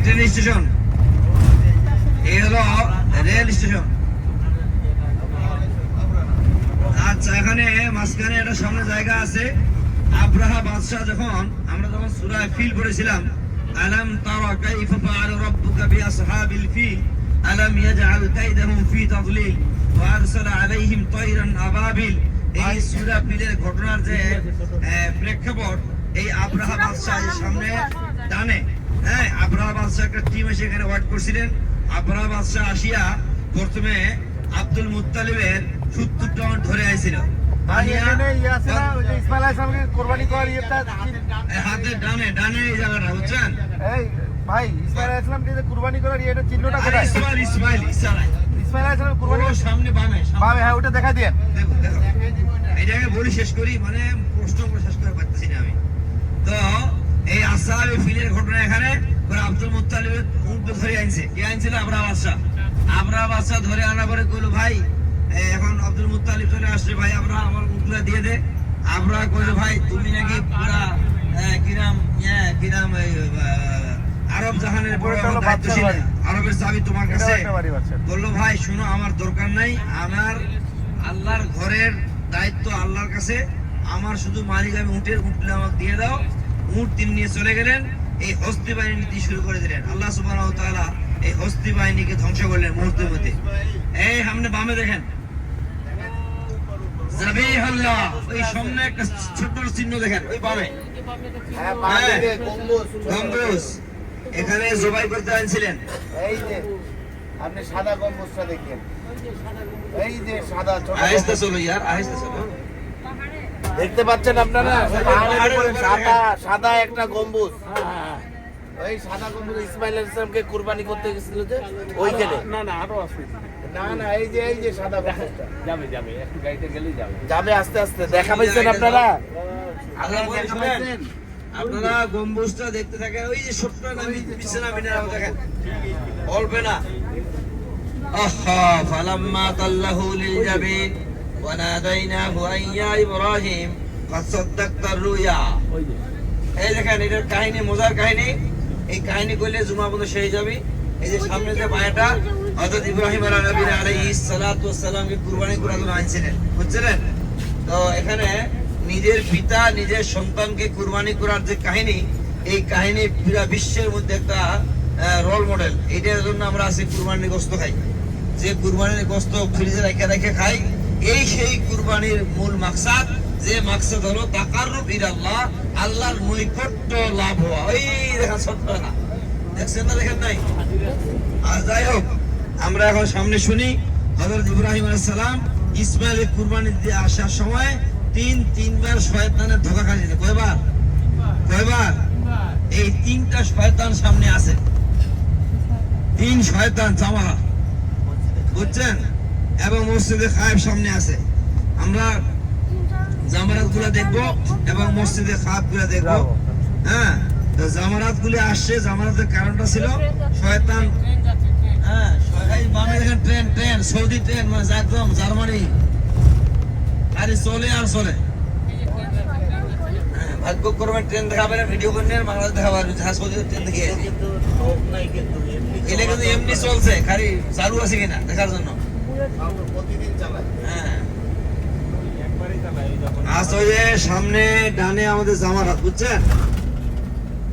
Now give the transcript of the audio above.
Train station, এই হলো rail station. আচ্ছা, এখানে মাঝখানে একটা সামনে জায়গা আছে। আব্রাহা বাদশাহ যখন আমরা যখন সূরা ফিল পড়েছিলাম, আলাম তারা কাইফা ফাআলা রাব্বুকা বিআসহাবিল ফিল আলাম ইয়াজআল কাইদাহুম ফি তাদলিল ওয়া আরসালা আলাইহিম তায়রান আবাবিল। এই সূরা ফিলের ঘটনার যে প্রেক্ষাপট, এই আব্রাহা বাদশাহ সামনে ডানে, হ্যাঁ, আব্রাহা বাদশাহ একটা টিম এসে এখানে ওয়েট করছিলেন। আব্রাহা বাদশাহ আসিয়া প্রথমে আব্দুল মুত্তালিবের 70 টন ধরে আইছিল। হাতের ডানে ডানে এই জায়গাটা বুঝছেন ভাই, ইসমাইল আলাইহিস সালাম যে কুরবানি করার এটা চিহ্নটা কোথায়? ইসমাইল আলাইহিস সালাম কুরবানি সামনে বামে বামে, হ্যাঁ ওটা দেখা দেন। দেখো দেখো, এই জায়গায় বলি শেষ করি, মানে প্রশ্ন করে শেষ করে পারতেছি না আমি। তো এই আসহাবে ফিলের ঘটনা এখানে আব্দুল মুত্তালিবের উট ধরে আনছে। কে আনছিল? আব্রাহা বাদশাহ। আব্রাহা বাদশাহ ধরে আনা পরে কইলো, ভাই এখন আব্দুল মুত্তালিব চলে আসছে, ভাই আব্রাহা আমার উটগুলা দিয়ে দে। আব্রাহা কইলো, ভাই তুমি নাকি পুরা কিরাম আরব জাহানের বড় দায়িত্বশীল, আরবের চাবি তোমার কাছে। বললো, ভাই শুনো, আমার দরকার নাই, আমার আল্লাহর ঘরের দায়িত্ব আল্লাহর কাছে, আমার শুধু মালিক, আমি উটগুলো আমাকে দিয়ে দাও। উট তিনি নিয়ে চলে গেলেন। এই হস্তি বাহিনী নীতি শুরু করে দিলেন। আল্লাহ সুবহানাহু ওয়া তাআলা এই হস্তি বাহিনীকে ধ্বংস করলেন মুহূর্তের মধ্যে। এই সামনে বামে দেখেন জাবিহুল্লাহ, ওই সামনে একটা ছোট চিহ্ন দেখেন, ওই বামে গম্বুজ, এখানে জবাই করতে আনছিলেন। এই যে আপনি সাদা গম্বুজটা দেখেন, এই যে সাদা ছোট, আহেস্তে চলো ইয়ার, আহেস্তে চলো। দেখতে পাচ্ছেন আপনারা? পাহাড়ের উপরে সাদা সাদা একটা গম্বুজ। ওই সাদা গম্বুজ ইসমাইল আলাইহিস সালামকে কুরবানি করতে গেছিল যে ওইখানে। না আরো আছে। না এই যে সাদা গম্বুজটা যাবে একটু গাড়িতে গেলেই যাবে আস্তে আস্তে। দেখা পাইছেন আপনারা? আপনারা গম্বুজটা দেখতে থাকেন। ওই যে ছোট্ট বিছানা মিনারা দেখেন, অল্প না। আহা ফালাম্মা তাল্লাহু লিল জাবিন ওয়া নাদাইনাহু আন ইয়া ইব্রাহিম ক্বাদ সাদ্দাকতার রুয়া। এই দেখেন, এটার কাহিনী, মজার কাহিনী। এই কাহিনী কইলে জুমা বন্ধ শেষ যাবে। এই যে সামনে যে পায়াটা, হযরত ইব্রাহিম আলাইহিস সালাতু ওয়াস সালামকে কুরবানি করার জন্য আনছিলেন, বুঝছিলেন? তো এখানে নিজের পিতা নিজের সন্তানকে কুরবানি করার যে কাহিনী, এই কাহিনী পুরো বিশ্বের মধ্যে একটা রোল মডেল। এটার জন্য আমরা আজকে কুরবানির গোশত খাই। যে কুরবানির গোশত ফ্রিজে রেখে রেখে খাই, এই সেই কুরবানির মূল মাকসাদ। যে মাকসাদ হলো তাকাররুব ইলাল্লাহ, আল্লাহর নৈকট্য লাভ হওয়া। ওই দেখা ছোট্ট না, দেখছেন না? দেখেন নাই? আর যাই হোক, আমরা এখন সামনে শুনি হযরত ইব্রাহিম আলাইহিস সালাম ইসমাইলের কুরবানি দিয়ে আসার সময় তিনবার শয়তানের ধোঁকা খাইছে। কয়বার? এই 3টা শয়তান সামনে আছে, 3 শয়তান জামারা, বুঝছেন? এবং মসজিদে খায়েব সামনে আছে। আমরা জামারাত গুলা দেখবো এবং মসজিদে খায়েব গুলা দেখবো। হ্যাঁ, তো জামারাত গুলি আসছে, জামারাতের কারণটা ছিল শয়তান। হ্যাঁ, বামে দেখেন ট্রেন, সৌদি ট্রেন, মানে একদম জার্মানি গাড়ি চলে আর চলে। ভাগ্য করবেন ট্রেন দেখাবেন, ভিডিও করবেন, বাংলাদেশ দেখাবেন, সৌদি ট্রেন দেখে এলে কিন্তু এমনি চলছে, খালি চালু আছে কিনা দেখার জন্য। হ্যাঁ, আজ ওই যে সামনে ডানে আমাদের জামারাত, বুঝছেন?